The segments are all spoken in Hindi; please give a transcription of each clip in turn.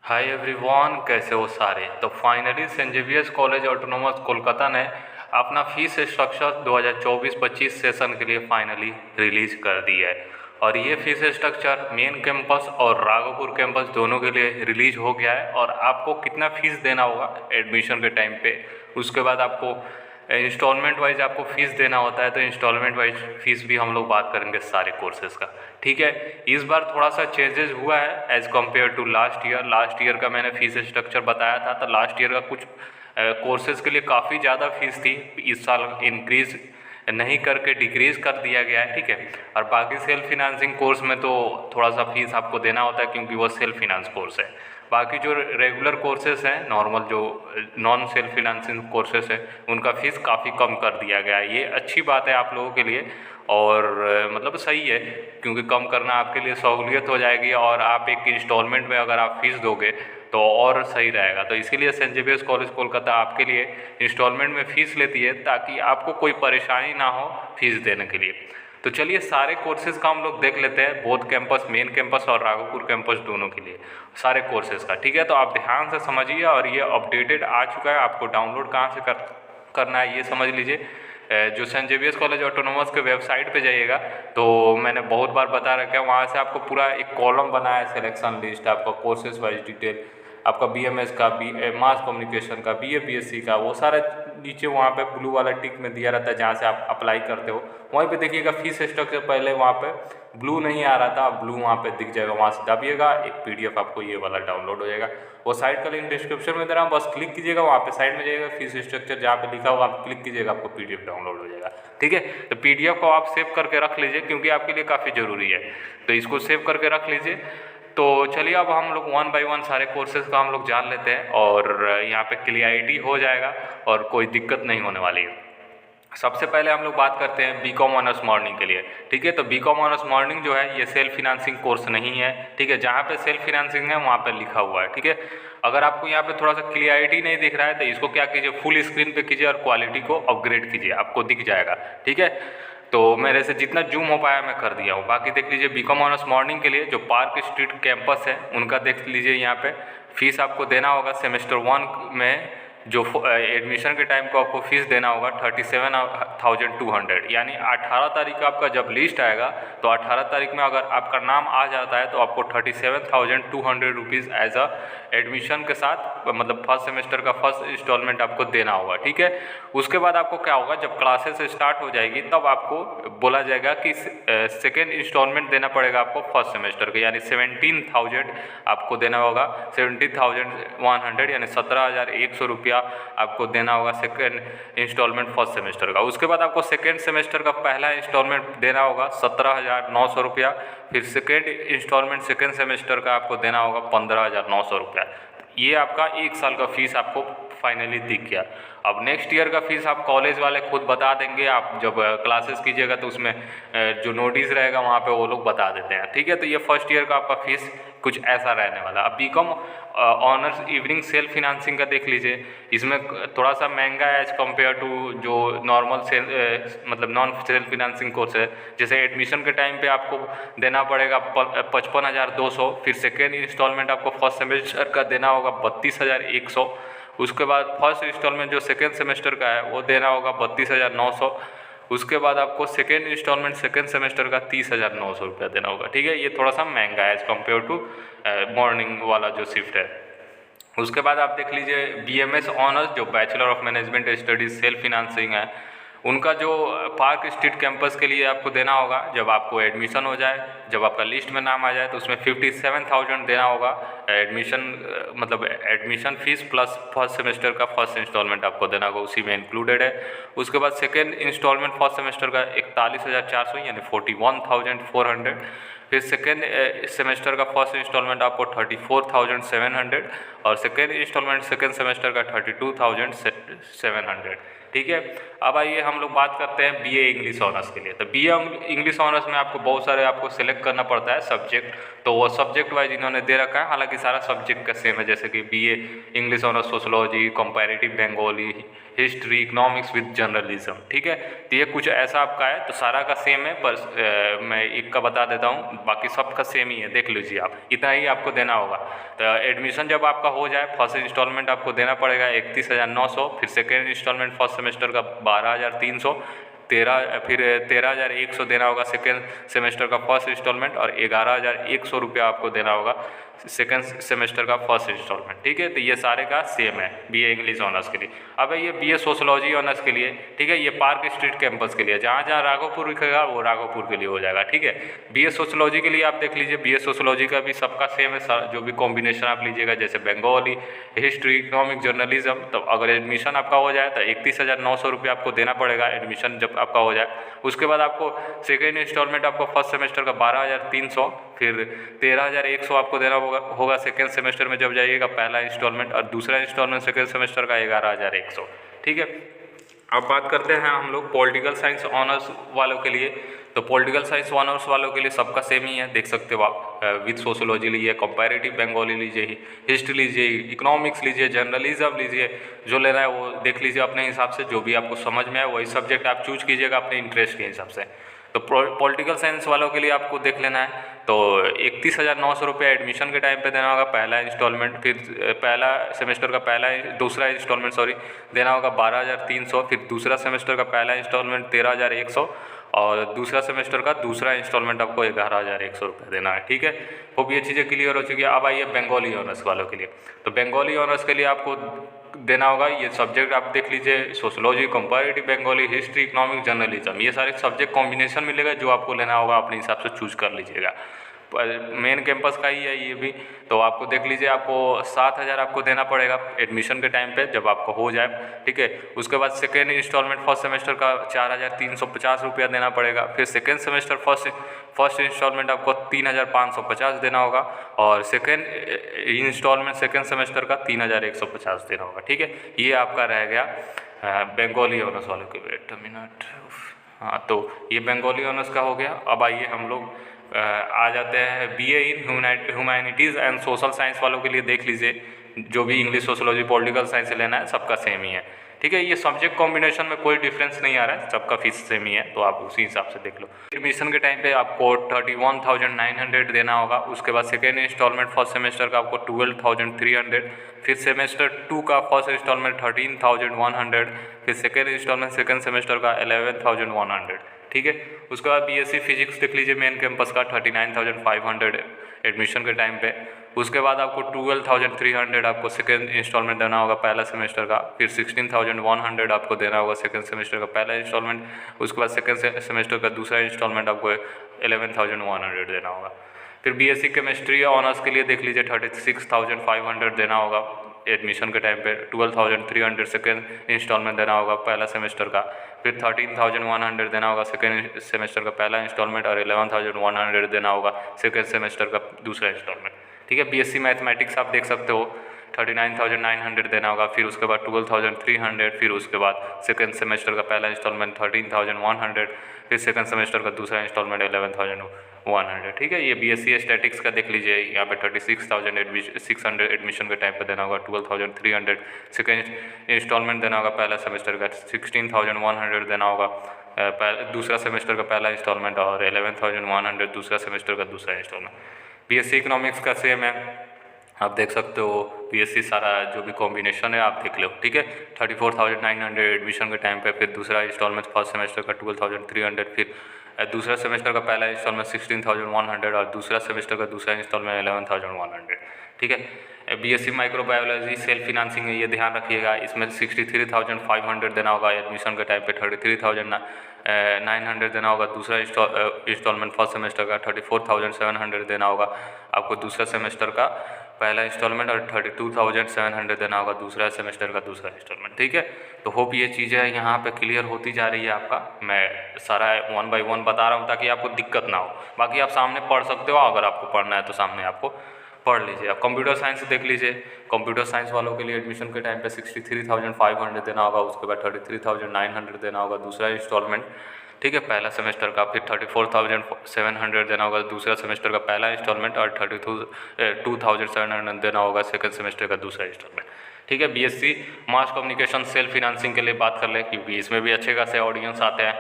हाय एवरीवन, कैसे हो सारे। तो finally Saint Xavier's college autonomous Kolkata ने अपना फीस स्ट्रक्चर 2024-25 सेशन के लिए फाइनली रिलीज कर दिया है। और ये फीस स्ट्रक्चर मेन कैंपस और राघोपुर कैंपस दोनों के लिए रिलीज हो गया है। और आपको कितना फ़ीस देना होगा एडमिशन के टाइम पे, उसके बाद आपको इंस्टॉलमेंट वाइज आपको फ़ीस देना होता है। तो इंस्टॉलमेंट वाइज फ़ीस भी हम लोग बात करेंगे सारे कोर्सेज़ का, ठीक है। इस बार थोड़ा सा चेंजेस हुआ है as compare to last year का मैंने फ़ीस स्ट्रक्चर बताया था। तो लास्ट ईयर का कुछ कोर्सेज़ के लिए काफ़ी ज़्यादा फ़ीस थी, इस साल इंक्रीज़ नहीं करके डिक्रीज़ कर दिया गया है, ठीक है। और बाकी सेल्फ फिनांसिंग कोर्स में तो थोड़ा सा फीस आपको देना होता है क्योंकि वो सेल्फ फिनांस कोर्स है। बाकी जो रेगुलर कोर्सेज़ हैं, नॉर्मल जो नॉन सेल्फ फिनांसिंग कोर्सेज़ हैं, उनका फ़ीस काफ़ी कम कर दिया गया है। ये अच्छी बात है आप लोगों के लिए और मतलब सही है क्योंकि कम करना आपके लिए सहूलियत हो जाएगी। और आप एक इंस्टॉलमेंट में अगर आप फ़ीस दोगे तो और सही रहेगा। तो इसीलिए सेंट जेवियर्स कॉलेज कोलकाता आपके लिए इंस्टॉलमेंट में फ़ीस लेती है ताकि आपको कोई परेशानी ना हो फ़ीस देने के लिए। तो चलिए सारे कोर्सेज़ का हम लोग देख लेते हैं, बोथ कैंपस, मेन कैंपस और राघोपुर कैंपस दोनों के लिए सारे कोर्सेज़ का, ठीक है। तो आप ध्यान से समझिए। और ये अपडेटेड आ चुका है, आपको डाउनलोड कहाँ से करना है ये समझ लीजिए। जो सेंट जेवियर्स कॉलेज ऑटोनोमस के वेबसाइट पे जाइएगा तो मैंने बहुत बार बता रखा है, वहाँ से आपको पूरा एक कॉलम बना है, सिलेक्शन लिस्ट, आपका कोर्सेज वाइज डिटेल, आपका बीएमएस का, मास कम्युनिकेशन का, बीए बीएससी का, वो सारा नीचे वहाँ पे ब्लू वाला टिक में दिया रहता है जहाँ से आप अप्लाई करते हो। वहीं पे देखिएगा फीस स्ट्रक्चर, पहले वहाँ पे ब्लू नहीं आ रहा था, ब्लू वहाँ पे दिख जाएगा, वहाँ से दबिएगा, एक पीडीएफ आपको ये वाला डाउनलोड हो जाएगा। वो साइट का लिंक डिस्क्रिप्शन में दे रहा हूँ, बस क्लिक कीजिएगा, वहाँ पे साइड में जाइएगा, फीस स्ट्रक्चर जहाँ पे लिखा होगा आप क्लिक कीजिएगा, आपको पीडीएफ डाउनलोड हो जाएगा, ठीक है। तो पीडीएफ को आप सेव करके रख लीजिए क्योंकि आपके लिए काफ़ी ज़रूरी है, तो इसको सेव करके रख लीजिए। तो चलिए अब हम लोग वन बाय वन सारे कोर्सेज़ का हम लोग जान लेते हैं और यहाँ पे क्लियरिटी हो जाएगा और कोई दिक्कत नहीं होने वाली है। सबसे पहले हम लोग बात करते हैं बीकॉम ऑनर्स मॉर्निंग के लिए, ठीक है। तो बीकॉम ऑनर्स मॉर्निंग जो है ये सेल्फ फिनांसिंग कोर्स नहीं है, ठीक है। जहाँ पे सेल्फ फिनांसिंग है वहाँ पे लिखा हुआ है, ठीक है। अगर आपको यहाँ पे थोड़ा सा क्लियरिटी नहीं दिख रहा है तो इसको क्या कीजिए, फुल स्क्रीन पे कीजिए और क्वालिटी को अपग्रेड कीजिए, आपको दिख जाएगा, ठीक है। तो मेरे से जितना जूम हो पाया मैं कर दिया हूँ। बाकी देख लीजिए बीकॉम ऑनर्स मॉर्निंग के लिए जो पार्क स्ट्रीट कैंपस है उनका देख लीजिए, यहाँ पे फीस आपको देना होगा सेमेस्टर 1 में, जो एडमिशन के टाइम को आपको फीस देना होगा 37,200, यानी 18 तारीख का आपका जब लिस्ट आएगा तो 18 तारीख में अगर आपका नाम आ जाता है तो आपको 37,200 रुपीज़ एज अ एडमिशन के साथ, मतलब फर्स्ट सेमेस्टर का फर्स्ट इंस्टॉलमेंट आपको देना होगा, ठीक है। उसके बाद आपको क्या होगा, जब क्लासेस स्टार्ट हो जाएगी तब आपको बोला जाएगा कि सेकेंड इंस्टॉलमेंट देना पड़ेगा आपको फर्स्ट सेमेस्टर का, यानी 17,000 आपको देना होगा, 17,100 यानी 17,100 रुपया आपको देना होगा सेकेंड इंस्टॉलमेंट फर्स्ट सेमेस्टर का। उसके बाद आपको सेकेंड सेमेस्टर का पहला इंस्टॉलमेंट देना होगा 17,900 रुपया, फिर सेकेंड इंस्टॉलमेंट सेकेंड सेमेस्टर का आपको देना होगा 15,900 रुपया। ये आपका एक साल का फीस आपको फाइनली दिख गया। अब नेक्स्ट ईयर का फीस आप कॉलेज वाले खुद बता देंगे, आप जब क्लासेस कीजिएगा तो उसमें जो नोटिस रहेगा वहाँ पे वो लोग बता देते हैं, ठीक है। तो ये फर्स्ट ईयर का आपका फीस कुछ ऐसा रहने वाला। अब BCom honours evening self financing का देख लीजिए, इसमें थोड़ा सा महंगा है एज कम्पेयर टू जो नॉर्मल मतलब नॉन सेल्फ फिनांसिंग कोर्स है। जैसे एडमिशन के टाइम पे आपको देना पड़ेगा 55,200, फिर सेकेंड इंस्टॉलमेंट आपको फर्स्ट सेमेस्टर का देना होगा 32,100, उसके बाद फर्स्ट इंस्टॉलमेंट जो सेकेंड सेमेस्टर का है वो देना होगा 32,900, उसके बाद आपको सेकेंड इंस्टॉलमेंट सेकेंड सेमेस्टर का 30,900 रुपया देना होगा, ठीक है। ये थोड़ा सा महंगा है एज़ कम्पेयर टू मॉर्निंग वाला जो शिफ्ट है। उसके बाद आप देख लीजिए बीएमएस ऑनर्स जो bachelor of management studies self financing है, उनका जो पार्क स्ट्रीट कैंपस के लिए आपको देना होगा जब आपको एडमिशन हो जाए, जब आपका लिस्ट में नाम आ जाए तो उसमें 57,000 देना होगा एडमिशन, मतलब admission fees plus first semester का फर्स्ट इंस्टॉलमेंट आपको देना होगा, उसी में इंक्लूडेड है। उसके बाद सेकेंड इंस्टॉलमेंट फर्स्ट सेमेस्टर का 41,400 यानी 41,400, फिर सेकेंड सेमेस्टर का फर्स्ट इंस्टॉलमेंट आपको 34,700 और सेकेंड इंस्टॉलमेंट सेकेंड सेमेस्टर का 32,700, ठीक है। अब आइए हम लोग बात करते हैं बीए इंग्लिश ऑनर्स के लिए। तो बीए इंग्लिश ऑनर्स में आपको बहुत सारे आपको सेलेक्ट करना पड़ता है सब्जेक्ट, तो वो सब्जेक्ट वाइज इन्होंने दे रखा है, हालांकि सारा सब्जेक्ट का सेम है, जैसे कि BA English honours sociology, comparative Bengali, history, economics with journalism, ठीक है। तो ये कुछ ऐसा आपका है, तो सारा का सेम है, पर मैं एक का बता देता हूँ। बाकी सबका सेम ही है, देख लीजिए आप, इतना ही आपको देना होगा। तो एडमिशन जब आपका हो जाए, फर्स्ट इंस्टॉलमेंट आपको देना पड़ेगा 31,900, फिर सेकेंड इंस्टॉलमेंट फर्स्ट सेमेस्टर का 12,300, फिर 13,100 देना होगा सेकेंड सेमेस्टर का फर्स्ट इंस्टॉलमेंट, और 11,100 रुपया आपको देना होगा सेकेंड सेमेस्टर का फर्स्ट इंस्टॉलमेंट। ठीक है, तो ये सारे का सेम है बीए इंग्लिश ऑनर्स के लिए। अब ये बीए सोशोलॉजी ऑनर्स के लिए, ठीक है, ये पार्क स्ट्रीट कैंपस के लिए, जहाँ जहाँ राघोपुर लिखेगा वो राघोपुर के लिए हो जाएगा। ठीक है, बीए सोशोलॉजी के लिए आप देख लीजिए, बीए सोशोलॉजी का भी सबका सेम है, जो भी कॉम्बिनेशन आप लीजिएगा, जैसे बंगाली, हिस्ट्री, इकोनॉमिक, जर्नलिज्म। तो अगर एडमिशन आपका हो जाए तो 31,900 रुपये आपको देना पड़ेगा एडमिशन जब आपका हो जाए। उसके बाद आपको सेकेंड इंस्टॉलमेंट आपको फर्स्ट सेमेस्टर का 12,300, फिर 13,100 आपको देना होगा सेकेंड सेमेस्टर में जब जाइएगा पहला इंस्टॉलमेंट, और दूसरा इंस्टॉलमेंट सेकेंड सेमेस्टर का 11,100। ठीक है, अब बात करते हैं हम लोग पॉलिटिकल साइंस ऑनर्स वालों के लिए। तो पॉलिटिकल साइंस ऑनर्स वालों के लिए सबका सेम ही है, देख सकते हो आप, विद सोशोलॉजी लीजिए, कंपैरेटिव बंगाली लीजिए, हिस्ट्री लीजिए, इकोनॉमिक्स लीजिए, जर्नलिज्म लीजिए, जो लेना है वो देख लीजिए अपने हिसाब से, जो भी आपको समझ में आए वही सब्जेक्ट आप चूज कीजिएगा अपने इंटरेस्ट के हिसाब से। तो पॉलिटिकल साइंस वालों के लिए आपको देख लेना है, तो 31,900 रुपये एडमिशन के टाइम पे देना होगा पहला इंस्टॉलमेंट, फिर पहला सेमेस्टर का दूसरा इंस्टॉलमेंट देना होगा 12,300, फिर दूसरा सेमेस्टर का पहला इंस्टॉलमेंट 13,100, और दूसरा सेमेस्टर का दूसरा इंस्टॉलमेंट आपको 11,100 रुपये देना है। ठीक है, वो ये चीज़ें क्लियर हो चुकी है। अब आइए बंगाली ऑनर्स वालों के लिए। तो बंगाली ऑनर्स के लिए आपको देना होगा, ये सब्जेक्ट आप देख लीजिए, sociology, comparative Bengali, history, economic, journalism, ये सारे सब्जेक्ट कॉम्बिनेशन मिलेगा, जो आपको लेना होगा अपने हिसाब से चूज कर लीजिएगा। मेन कैंपस का ही है ये भी। तो आपको देख लीजिए, आपको 7,000 आपको देना पड़ेगा एडमिशन के टाइम पे जब आपको हो जाए। ठीक है, उसके बाद सेकेंड इंस्टॉलमेंट फर्स्ट सेमेस्टर का 4,350 रुपया देना पड़ेगा, फिर सेकेंड सेमेस्टर फर्स्ट इंस्टॉलमेंट आपको 3,550 देना होगा, और सेकेंड इंस्टॉलमेंट सेकेंड सेमेस्टर का 3,150 देना होगा। ठीक है, ये आपका रह गया बंगाली ऑनर्स वालों के। वेट अ मिनट, हाँ, तो ये बंगाली ऑनर्स का हो गया। अब आइए हम लोग आ जाते हैं BA in humanities and social science वालों के लिए। देख लीजिए, जो भी इंग्लिश, सोशोलॉजी, पॉलिटिकल साइंस से लेना है सबका सेम ही है। ठीक है, ये सब्जेक्ट कॉम्बिनेशन में कोई डिफरेंस नहीं आ रहा है, सबका फीस सेम ही है, तो आप उसी हिसाब से देख लो। एडमिशन के टाइम पे आपको 31,900 देना होगा। उसके बाद सेकेंड इंस्टॉलमेंट फर्स्ट सेमेस्टर का आपको 12,300, फिर सेमेस्टर 2 का फर्स्ट इंस्टॉलमेंट 13,100, फिर सेकेंड इंस्टॉलमेंट सेकेंड सेमेस्टर का 11,100। ठीक है, उसके बाद बीएससी फिजिक्स देख लीजिए, मेन कैंपस का 39,500 एडमिशन के टाइम पे। उसके बाद आपको 12,300 आपको सेकेंड इंस्टॉलमेंट देना होगा पहला सेमेस्टर का, फिर 16,100 आपको देना होगा सेकेंड सेमेस्टर का पहला इंस्टॉलमेंट। उसके बाद सेकेंड सेमेस्टर का दूसरा इंस्टॉलमेंट आपको 11,100 देना होगा। फिर बीएससी केमिस्ट्री ऑनर्स के लिए देख लीजिए, 36,500 देना होगा एडमिशन के टाइम पे, 12,300 सेकेंड इंस्टॉलमेंट देना होगा पहला सेमेस्टर का, फिर 13,100 देना होगा सेकेंड सेमेस्टर का पहला इंस्टॉलमेंट, और 11,100 देना होगा सेकेंड सेमेस्टर का दूसरा इंस्टॉलमेंट। ठीक है, बीएससी मैथमेटिक्स आप देख सकते हो, 39,900 देना होगा, फिर उसके बाद 12,300, फिर उसके बाद सेकेंड सेमेस्टर का पहला इंस्टॉलमेंट 13,100, फिर सेकेंड सेमेस्टर का दूसरा इंस्टॉलमेंट 11,100। ठीक है, ये बीएससी स्टैटिक्स का देख लीजिए, यहाँ पे 36,600 एडमिशन के टाइम पे देना होगा, 12,300 सेकेंड इंस्टॉलमेंट देना होगा पहला सेमेस्टर का, 16,100 देना होगा दूसरा सेमेस्टर का पहला इंस्टॉलमेंट, और 11,100 दूसरा सेमेस्टर का दूसरा इंस्टॉलमेंट। बीएससी इकोनॉमिक्स का सेम है, आप देख सकते हो, बीएससी सारा जो भी कॉम्बिनेशन है आप देख लो। ठीक है, 34,900 एडमिशन के टाइम पे, फिर दूसरा इंस्टॉलमेंट फर्स्ट सेमेस्टर का 12,300, फिर दूसरा सेमेस्टर का पहला इंस्टॉलमेंट 16,100, और दूसरा सेमेस्टर का दूसरा इंस्टॉलमेंट 11,100। ठीक है, बीएससी माइक्रोबायोलॉजी सेल्फ फिनांसिंग है, ये ध्यान रखिएगा, इसमें 63,500 देना होगा एडमिशन के टाइम पे, 33,900 देना होगा दूसरा इंस्टॉलमेंट फर्स्ट सेमेस्टर का, 34,700 देना होगा आपको दूसरा सेमेस्टर का पहला इंस्टॉलमेंट, और 32,700 देना होगा दूसरा सेमेस्टर का दूसरा इंस्टॉलमेंट। ठीक है, तो होप ये चीज़ें यहाँ पे क्लियर होती जा रही है आपका। मैं सारा 1 बाय 1 बता रहा हूँ ताकि आपको दिक्कत ना हो, बाकी आप सामने पढ़ सकते हो, अगर आपको पढ़ना है तो सामने आपको पढ़ लीजिए। आप कंप्यूटर साइंस देख लीजिए, कंप्यूटर साइंस वालों के लिए एडमिशन के टाइम पे 63,500 देना होगा, उसके बाद 33,900 देना होगा दूसरा इंस्टॉलमेंट। ठीक है, पहला सेमेस्टर का, फिर 34,700 देना होगा दूसरा सेमेस्टर का पहला इंस्टॉलमेंट, और 32,700 देना होगा सेकंड सेमेस्टर का दूसरा इंस्टॉलमेंट। ठीक है, BSc mass communication self financing के लिए बात कर लें, क्योंकि इसमें भी अच्छे खासे ऑडियंस आते हैं,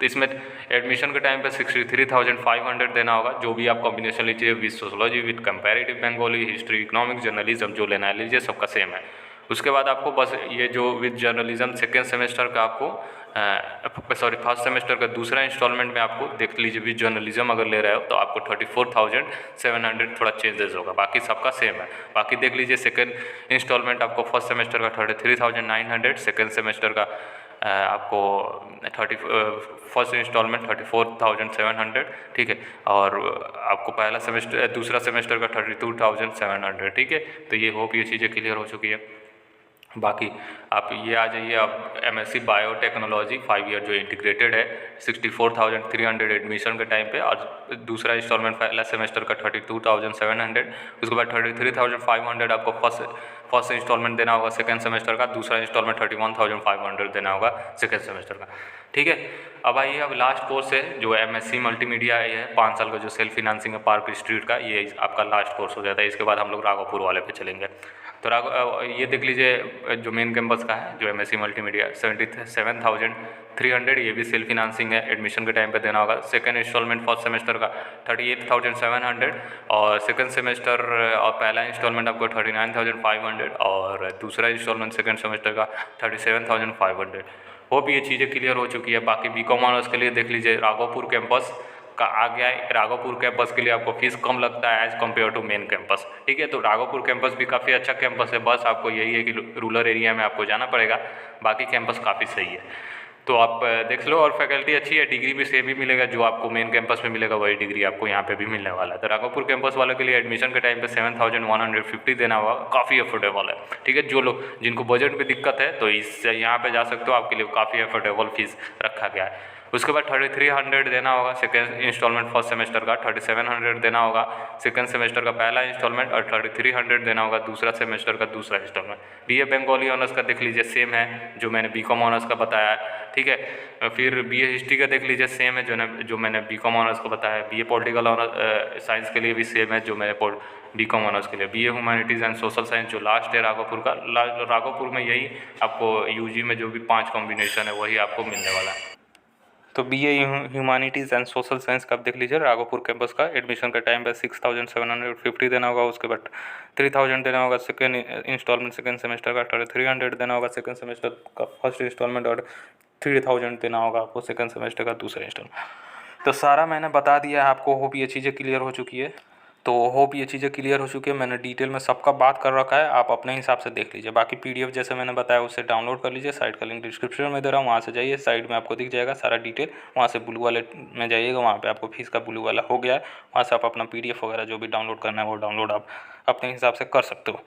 तो इसमें एडमिशन के टाइम पे 63,500 देना होगा। जो भी आप कॉम्बिनेशन लीजिए with sociology, with comparative Bengali, history, economics, journalism, जो लेना है लीजिए, सबका सेम है। उसके बाद आपको बस ये जो विद जर्नलिज्म सेकेंड सेमेस्टर का आपको फर्स्ट सेमेस्टर का दूसरा इंस्टॉलमेंट में आपको देख लीजिए, विद जर्नलिज्म अगर ले रहे हो तो आपको 34,700 थोड़ा चेंजेस होगा, बाकी सबका सेम है। बाकी देख लीजिए सेकेंड इंस्टॉलमेंट आपको फर्स्ट सेमेस्टर का 33,900, सेकेंड सेमेस्टर का आपको फर्स्ट इंस्टॉलमेंट 34,700, ठीक है। और आपको पहला सेमेस्टर दूसरा सेमेस्टर का 32,700, ठीक है। तो ये होप ये चीज़ें क्लियर हो चुकी है। बाकी आप ये आ जाइए, आप MSc बायोटेक्नोलॉजी 5 ईयर जो इंटीग्रेटेड है, 64,300 एडमिशन के टाइम पे, और दूसरा इंस्टॉलमेंट पहला सेमेस्टर का 32,700, उसके बाद 33,500 आपको फर्स्ट इंस्टॉलमेंट देना होगा सेकेंड सेमेस्टर का, दूसरा इंस्टॉलमेंट 31,500 देना होगा सेकेंड सेमेस्टर का, ठीक है। अब आइए, अब लास्ट कोर्स है जो MSc मल्टीमीडिया है 5 साल का, जो सेल्फ फिनांसिंग है पार्क स्ट्रीट का, ये आपका लास्ट कोर्स हो जाता है। इसके बाद हम लोग राघोपुर वाले पे चलेंगे। तो ये देख लीजिए जो मेन कैंपस का है, जो MSc मल्टीमीडिया 77,300, ये भी सेल्फ फिनांसिंग है, एडमिशन के टाइम पे देना होगा। सेकंड इंस्टॉलमेंट फर्स्ट सेमेस्टर का 38,700, और सेकंड सेमेस्टर और पहला इंस्टॉलमेंट आपको 39,500, और दूसरा इंस्टॉलमेंट सेकंड सेमेस्टर का 37,500। होप ये चीज़ें क्लियर हो चुकी है। बाकी BCom ऑनर्स के लिए देख लीजिए, राघोपुर कैंपस का आ गया है। राघोपुर कैंपस के लिए आपको फीस कम लगता है as compare to main campus, ठीक है। तो राघोपुर कैंपस भी काफ़ी अच्छा कैंपस है, बस आपको यही है कि रूरल एरिया में आपको जाना पड़ेगा, बाकी कैंपस काफ़ी सही है। तो आप देख लो, और फैकल्टी अच्छी है, डिग्री भी सेम ही मिलेगा, जो आपको मेन कैंपस में मिलेगा वही डिग्री आपको यहाँ पे भी मिलने वाला है। तो राघोपुर कैंपस वालों के लिए एडमिशन के टाइम पे 7,150 देना होगा, काफ़ी अफोर्डेबल है, ठीक है। जो लोग जिनको बजट में दिक्कत है तो इससे यहाँ पे जा सकते हो, आपके लिए काफ़ी अफोर्डेबल फीस रखा गया है। उसके बाद 3,300 देना होगा सेकेंड इंस्टॉलमेंट फर्स्ट सेमेस्टर का, 3,700 देना होगा सेकेंड सेमेस्टर का पहला इंस्टॉलमेंट, और 3,300 देना होगा दूसरा सेमेस्टर का दूसरा इंस्टॉलमेंट। BA बंगाली ऑनर्स का देख लीजिए सेम है जो मैंने BCom ऑनर्स का बताया है, ठीक है। फिर BA हिस्ट्री का देख लीजिए सेम है जो मैंने BCom ऑनर्स का बताया है। BA पॉलिटिकल ऑनर्स साइंस के लिए भी सेम है जो मैंने BCom ऑनर्स के लिए। BA humanities and social science जो लास्ट है राघोपुर का, राघोपुर में यही आपको UG में जो भी 5 कॉम्बिनेशन है वही आपको मिलने वाला है। तो BA humanities and social science का आप देख लीजिए, राघोपुर कैंपस का एडमिशन का टाइम पे 6,750 देना होगा, उसके बाद 3,000 देना होगा सेकेंड इंस्टॉलमेंट सेकेंड सेमेस्टर का, 3,300 देना होगा सेकेंड सेमेस्टर का फर्स्ट इंस्टॉलमेंट, और 3,000 देना होगा आपको सेकेंड सेमेस्टर का दूसरा इंस्टॉलमेंट। तो सारा मैंने बता दिया है आपको, होप ये चीज़ें क्लियर हो चुकी है। तो होप ये चीज़ें क्लियर हो चुकी है, मैंने डिटेल में सबका बात कर रखा है, आप अपने हिसाब से देख लीजिए। बाकी PDF जैसे मैंने बताया उसे डाउनलोड कर लीजिए, साइट का लिंक डिस्क्रिप्शन में दे रहा हूँ, वहाँ से जाइए, साइड में आपको दिख जाएगा सारा डिटेल, वहाँ से ब्लू वाले में जाइएगा, वहाँ पे आपको फीस का ब्लू वाला हो गया है, वहाँ से आप अपना PDF वगैरह जो भी डाउनलोड करना है वो डाउनलोड आप अपने हिसाब से कर सकते हो,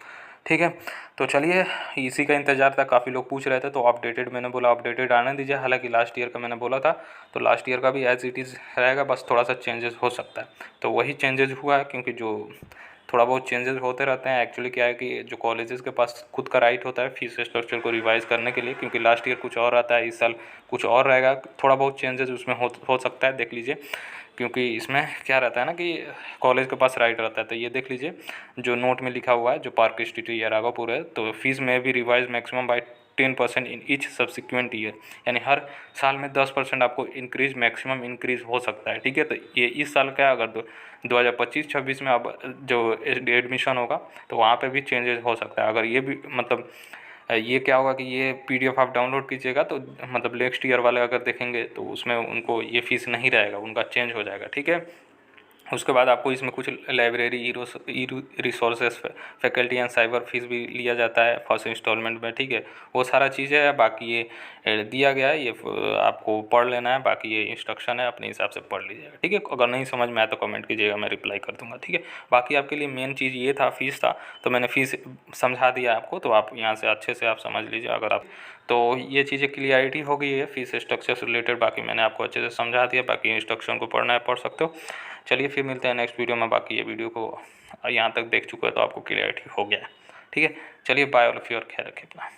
ठीक है। तो चलिए, इसी का इंतज़ार था, काफ़ी लोग पूछ रहे थे तो अपडेटेड मैंने बोला अपडेटेड आने दीजिए। हालांकि लास्ट ईयर का मैंने बोला था, तो लास्ट ईयर का भी एज इट इज़ रहेगा, बस थोड़ा सा चेंजेस हो सकता है। तो वही चेंजेस हुआ है, क्योंकि जो थोड़ा बहुत चेंजेस होते रहते हैं। एक्चुअली क्या है कि जो कॉलेजेस के पास खुद का राइट होता है फीस स्ट्रक्चर को रिवाइज़ करने के लिए, क्योंकि लास्ट ईयर कुछ और आता है, इस साल कुछ और रहेगा, थोड़ा बहुत चेंजेस उसमें हो सकता है, देख लीजिए। क्योंकि इसमें क्या रहता है ना कि कॉलेज के पास राइट रहता है। तो ये देख लीजिए जो नोट में लिखा हुआ है, जो पार्क स्ट्रीट या राघोपुर है, तो फीस में भी revise maximum bye 10% in each subsequent year, यानी हर साल में 10% आपको इंक्रीज मैक्सिमम इंक्रीज हो सकता है, ठीक है। तो ये इस साल का अगर 2025-26 में अब जो एडमिशन होगा तो वहाँ पे भी चेंजेस हो सकता है। अगर ये भी मतलब ये क्या होगा कि ये PDF आप डाउनलोड कीजिएगा तो मतलब नेक्स्ट ईयर वाले अगर देखेंगे तो उसमें उनको ये फ़ीस नहीं रहेगा, उनका चेंज हो जाएगा, ठीक है। उसके बाद आपको इसमें कुछ library E resources faculty and cyber fees भी लिया जाता है फर्स्ट इंस्टॉलमेंट में, ठीक है। वो सारा चीज़ें है, बाकी ये दिया गया है, ये आपको पढ़ लेना है, बाकी ये इंस्ट्रक्शन है, अपने हिसाब से पढ़ लीजिएगा, ठीक है। अगर नहीं समझ में आया तो कमेंट कीजिएगा, मैं रिप्लाई कर दूंगा, ठीक है। बाकी आपके लिए मेन चीज़ ये था, फीस था, तो मैंने फ़ीस समझा दिया आपको, तो आप यहाँ से अच्छे से आप समझ लीजिए। अगर आप तो ये चीज़ें क्लियरिटी हो गई है फीस स्ट्रक्चर से रिलेटेड, बाकी मैंने आपको अच्छे से समझा दिया। बाकी इंस्ट्रक्शन को पढ़ना है पढ़ सकते हो। चलिए फिर मिलते हैं नेक्स्ट वीडियो में। बाकी ये वीडियो को यहाँ तक देख चुके हो तो आपको क्लियरिटी हो गया है, ठीक है। चलिए बाय ऑल ऑफ यू, और ख्याल रखिए अपना।